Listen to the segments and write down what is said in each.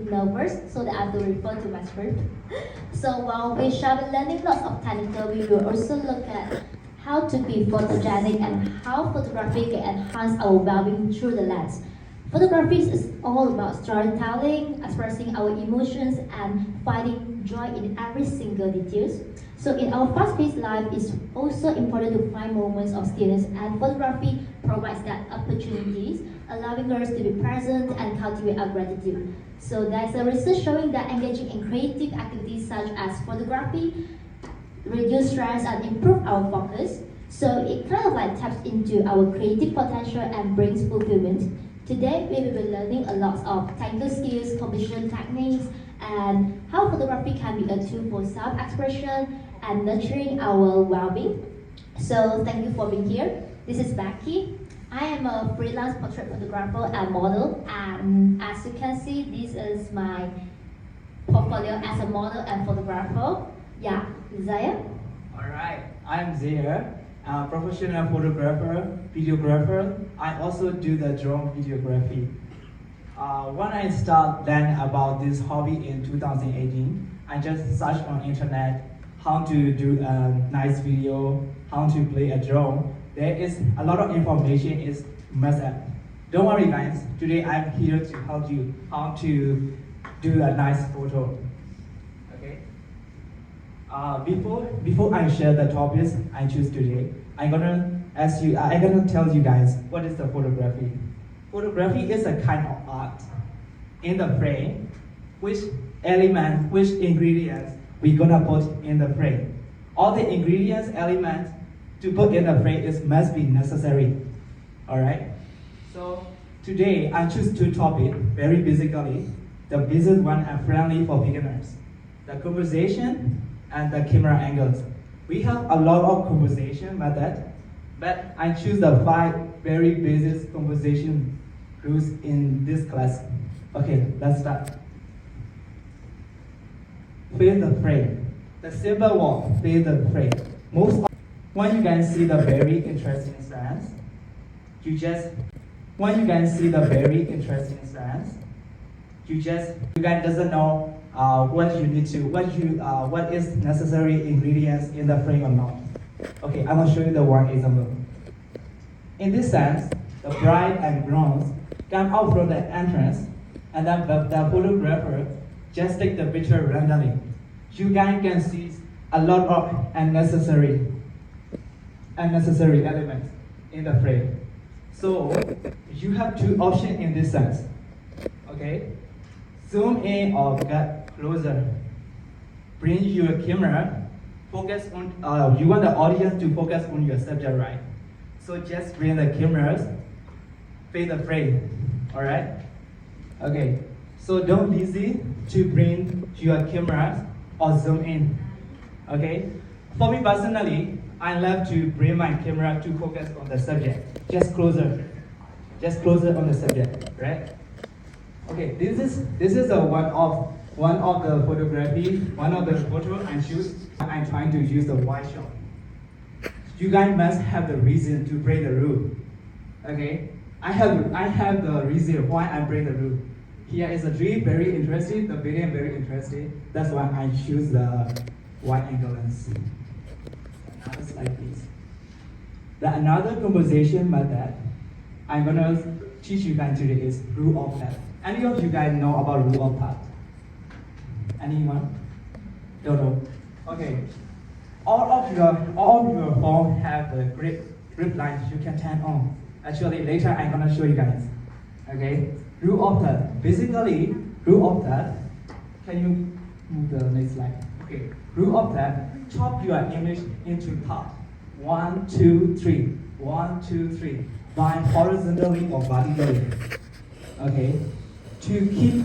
bit nervous, so that I have to refer to my script. So while we shall be learning lots of technical, we will also look at how to be photogenic and how photography can enhance our well-being through the lens. Photography is all about storytelling, expressing our emotions, and finding joy in every single details. So in our fast-paced life, it's also important to find moments of stillness, and photography provides that opportunities, allowing us to be present and cultivate our gratitude. So there's a research showing that engaging in creative activities such as photography reduce stress and improve our focus. So it kind of like taps into our creative potential and brings fulfillment. Today, we will be learning a lot of technical skills, composition techniques, and how photography can be a tool for self-expression and nurturing our well-being. So thank you for being here. This is Becky. I am a freelance portrait photographer and model, and as you can see, this is my portfolio as a model and photographer. Yeah, Zaya? Alright, I'm Zaire, a professional photographer, videographer. I also do the drone videography. When I start learning about this hobby in 2018, I just searched on internet how to do a nice video, how to play a drone. There is a lot of information is messed up. Don't worry guys, today I'm here to help you how to do a nice photo. Okay. Before I share the topics I choose today, I'm gonna tell you guys what is the photography. Photography is a kind of art. In the frame, which element, which ingredients we're gonna put in the frame. All the ingredients, elements to put in the frame must be necessary. Alright? So today I choose two topics very basically. The basic one and friendly for beginners. The composition and the camera angles. We have a lot of composition method, but I choose the 5 very basic composition rules in this class. Okay, let's start. Face the frame. The simple one, face the frame. When you can see the very interesting stance, you guys doesn't know what is necessary ingredients in the frame or not. Okay, I'm gonna show you the one example. In this sense, the bride and groom come out from the entrance, and then the photographer just take the picture randomly. You guys can see a lot of unnecessary elements in the frame. So you have two options in this sense. Okay, zoom in or get closer. Bring your camera, focus on. You want the audience to focus on your subject, right? So just bring the cameras, face the frame. All right. Okay. So don't lazy to bring your cameras or zoom in. Okay. For me personally, I love to bring my camera to focus on the subject. Just closer on the subject, right? Okay, this is one of the photography, one of the photo I choose. I'm trying to use the wide shot. You guys must have the reason to break the rule. Okay, I have the reason why I break the rule. Here is a tree, very interesting. The video very interesting. That's why I choose the wide angle lens. Another slide, please. Another composition method I'm gonna teach you guys today is rule of third. Any of you guys know about rule of third? Anyone? Don't know. Okay. All of your phone have the grip lines you can turn on. Actually, later I'm gonna show you guys. Okay. Rule of third. Basically, rule of third. Can you move the next slide? Okay. Rule of third. Chop your image into part. 1, 2, 3. 1, 2, 3. By horizontally or vertically. Okay. To keep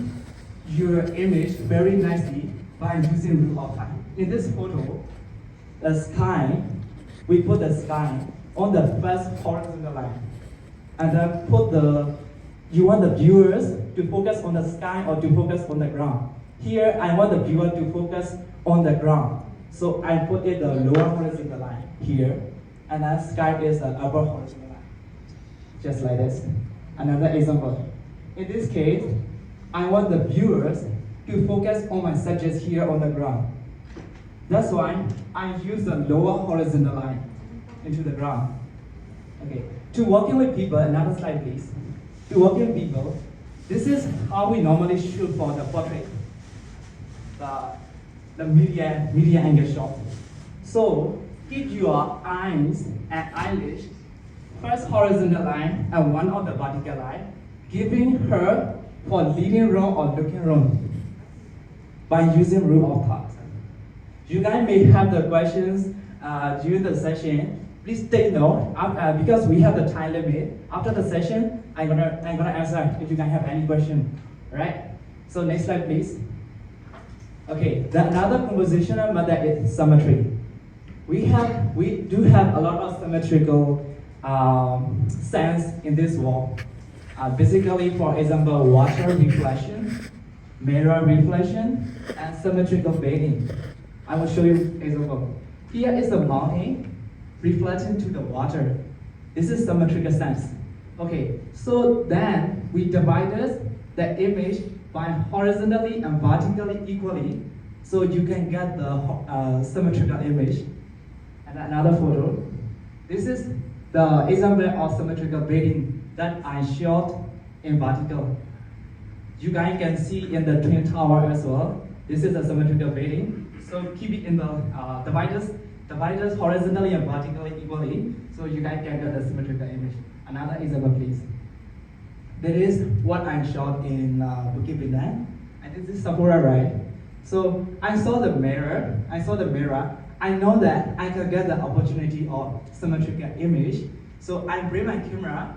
your image very nicely by using rule of third. In this photo, the sky, we put the sky on the first horizontal line, and then you want the viewers to focus on the sky or to focus on the ground. Here, I want the viewer to focus on the ground. So I put it the lower horizontal line here, and then sky is the upper horizontal line. Just like this. Another example. In this case, I want the viewers to focus on my subjects here on the ground. That's why I use the lower horizontal line into the ground. Okay, to working with people, another slide please. To working with people, this is how we normally shoot for the portrait. The media angle shot. So keep your eyes and eyelids first horizontal line and one of the vertical line, giving her for leading role or looking role by using rule of thirds. You guys may have the questions during the session. Please take note because we have the time limit. After the session, I'm gonna answer if you guys have any question. Right? So next slide, please. Okay, another compositional method is symmetry. We do have a lot of symmetrical sense in this wall. Basically, for example, water reflection, mirror reflection, and symmetrical bedding. I will show you an example. Here is the mountain reflecting to the water. This is symmetrical sense. Okay, so then we divided the image by horizontally and vertically equally, so you can get the symmetrical image. And another photo. This is the example of symmetrical bedding that I shot in vertical. You guys can see in the Twin Tower as well. This is a symmetrical bedding. So keep it in the dividers horizontally and vertically equally, so you guys can get the symmetrical image. Another example, please. That is what I shot in Bukit Bintang, and this is Sakura, right? So I saw the mirror. I know that I can get the opportunity of symmetrical image. So I bring my camera,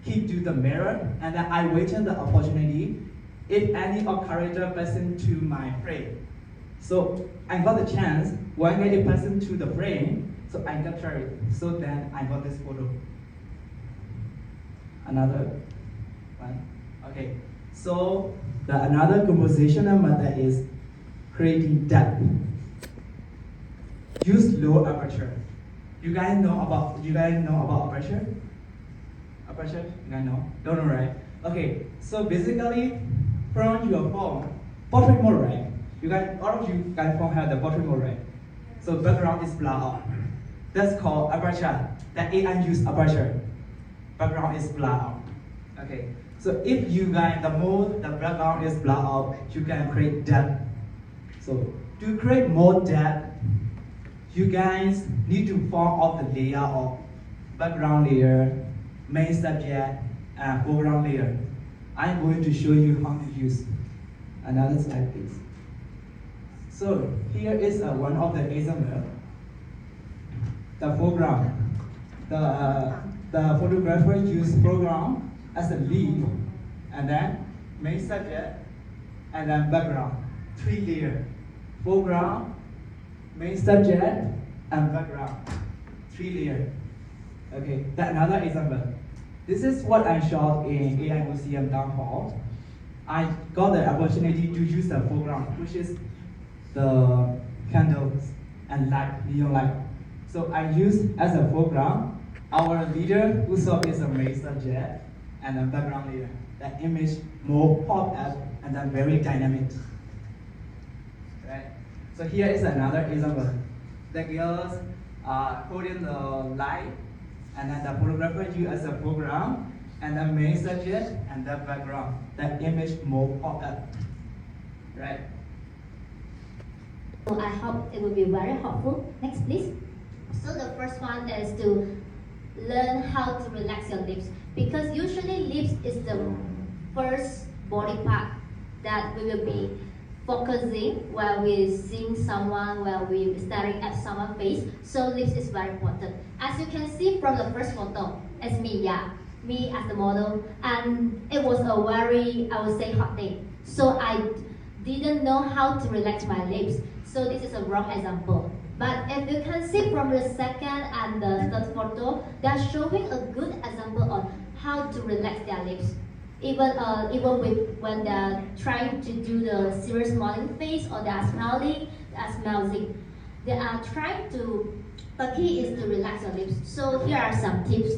keep to the mirror, and then I waited the opportunity if any of character person to my frame. So I got the chance when I person to the frame, so I capture it. So then I got this photo. Another one. Okay. So another compositional method is creating depth. Use low aperture. You guys know about aperture? Aperture? You guys know? Don't know, right? Okay. So basically, from your phone, portrait mode, right? All of you guys phone have the portrait mode, right? So background is blurred out. That's called aperture. That AI use aperture. Background is blurred out. Okay. So if you guys the background is blurred out, you can create depth. So to create more depth, you guys need to form off the layer of background layer, main subject, and foreground layer. I'm going to show you how to use. Another slide, please. So here is one of the examples. The foreground. The photographer used foreground as a lead, and then main subject, and then background. 3 layers. Foreground, main subject, and background. 3 layers. Okay, another example. This is what I shot in AI Museum Down Hall. I got the opportunity to use the foreground, which is the candles and light, neon light. So I used as a foreground our leader who served as a main subject and a background layer. That image more pop up and then very dynamic. Right? So here is another example. The girls holding the light, and then the photographer used as a foreground, and the main subject and the background. That image more pop up. Right? So I hope it will be very helpful. Next, please. So the first one is to learn how to relax your lips, because usually lips is the first body part that we will be focusing while we seeing someone, while we staring at someone's face. So lips is very important. As you can see from the first photo, it's me, me as the model, and it was a very, I would say, hot day. So I didn't know how to relax my lips. So this is a wrong example. But if you can see from the second and the third photo, they're showing a good example on how to relax their lips. Even with when they're trying to do the serious smiling face, or they are smiling, they are trying to. The key is to relax your lips. So here are some tips.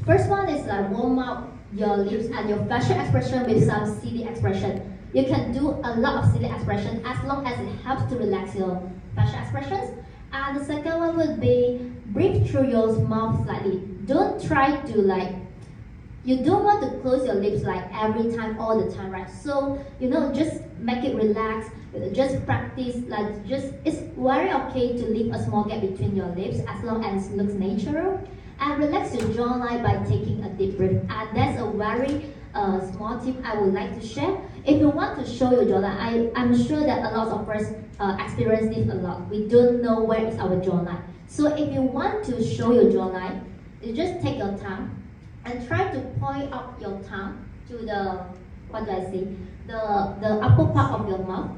First one is like warm up your lips and your facial expression with some silly expression. You can do a lot of silly expression as long as it helps to relax your facial expressions. And the second one would be breathe through your mouth slightly. Don't try to you don't want to close your lips like every time, all the time, right? So, just make it relax. Just practice, it's very okay to leave a small gap between your lips as long as it looks natural. And relax your jawline by taking a deep breath. And that's a very small tip I would like to share. If you want to show your jawline, I'm sure that a lot of us experience this a lot. We don't know where is our jawline. So if you want to show your jawline, you just take your tongue and try to point up your tongue to the, what do I say, the upper part of your mouth.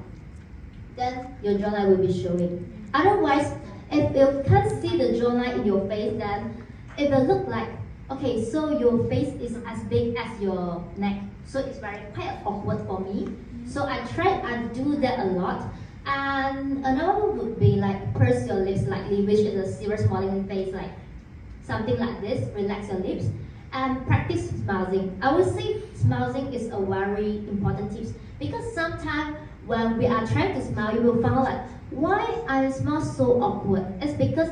Then your jawline will be showing. Otherwise, if you can't see the jawline in your face, then it will look like, okay, so your face is as big as your neck. So it's quite awkward for me. So I do that a lot. And another one would be purse your lips slightly, which is a serious smiling face, like something like this, relax your lips. And practice smiling. I would say smiling is a very important tip because sometimes when we are trying to smile, you will find why I smile so awkward. It's because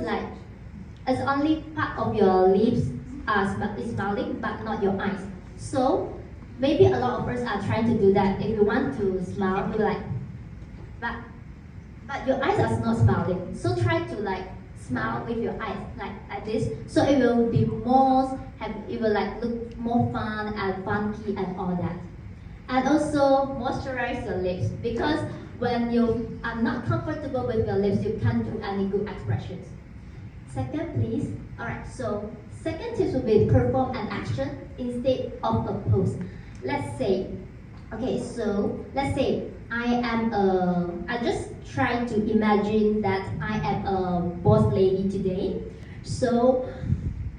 it's only part of your lips is smiling, but not your eyes. So maybe a lot of us are trying to do that. If you want to smile, you're but your eyes are not smiling. So try to smile with your eyes like this. So it will be it will look more fun and funky and all that. And also moisturize your lips because when you are not comfortable with your lips, you can't do any good expressions. Second, please. Alright, so second tip would be perform an action instead of a pose. Let's say I just try to imagine that I am a boss lady today. So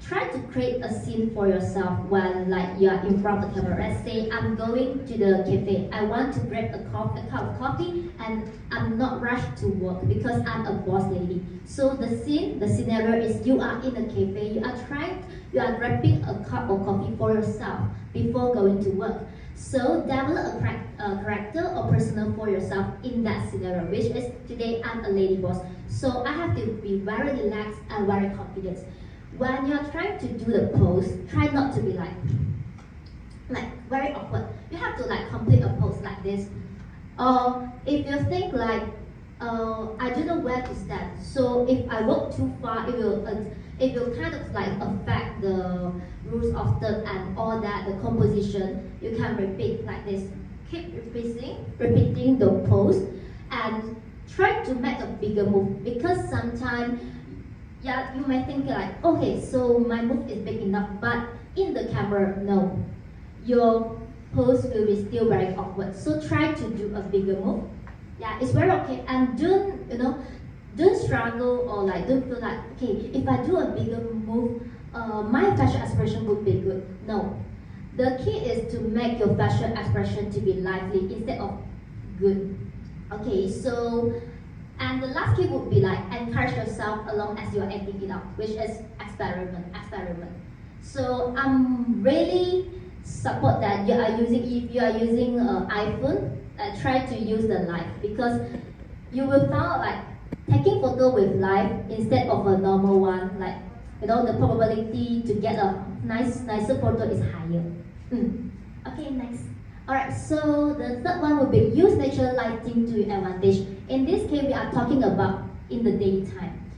try to create a scene for yourself when you are in front of the camera. Let's say I'm going to the cafe. I want to grab a cup of coffee and I'm not rushed to work because I'm a boss lady. So the scenario is you are in a cafe, you are grabbing a cup of coffee for yourself before going to work. So develop a character or persona for yourself in that scenario, which is today I'm a lady boss. So I have to be very relaxed and very confident. When you're trying to do the pose, try not to be very awkward. You have to complete a pose like this. Or if you think I don't know where to stand. So if I walk too far, it will kind of affect the rules of third and all that, the composition. You can repeat like this. Keep repeating the pose and try to make a bigger move because sometimes you might think okay, so my move is big enough, but in the camera, no. Your pose will be still very awkward. So try to do a bigger move. Yeah, it's very okay. And don't struggle or don't feel okay, if I do a bigger move, my facial expression would be good. No. The key is to make your facial expression to be lively instead of good. Okay, so and the last key would be encourage yourself along as you're acting it out, which is experiment. So I'm really support that if you are using iPhone, try to use the light because you will find taking photo with light instead of a normal one, the probability to get a nicer photo is higher. Okay, next. Alright, so the third one would be use natural lighting to your advantage. In this case, we are talking about in the daytime.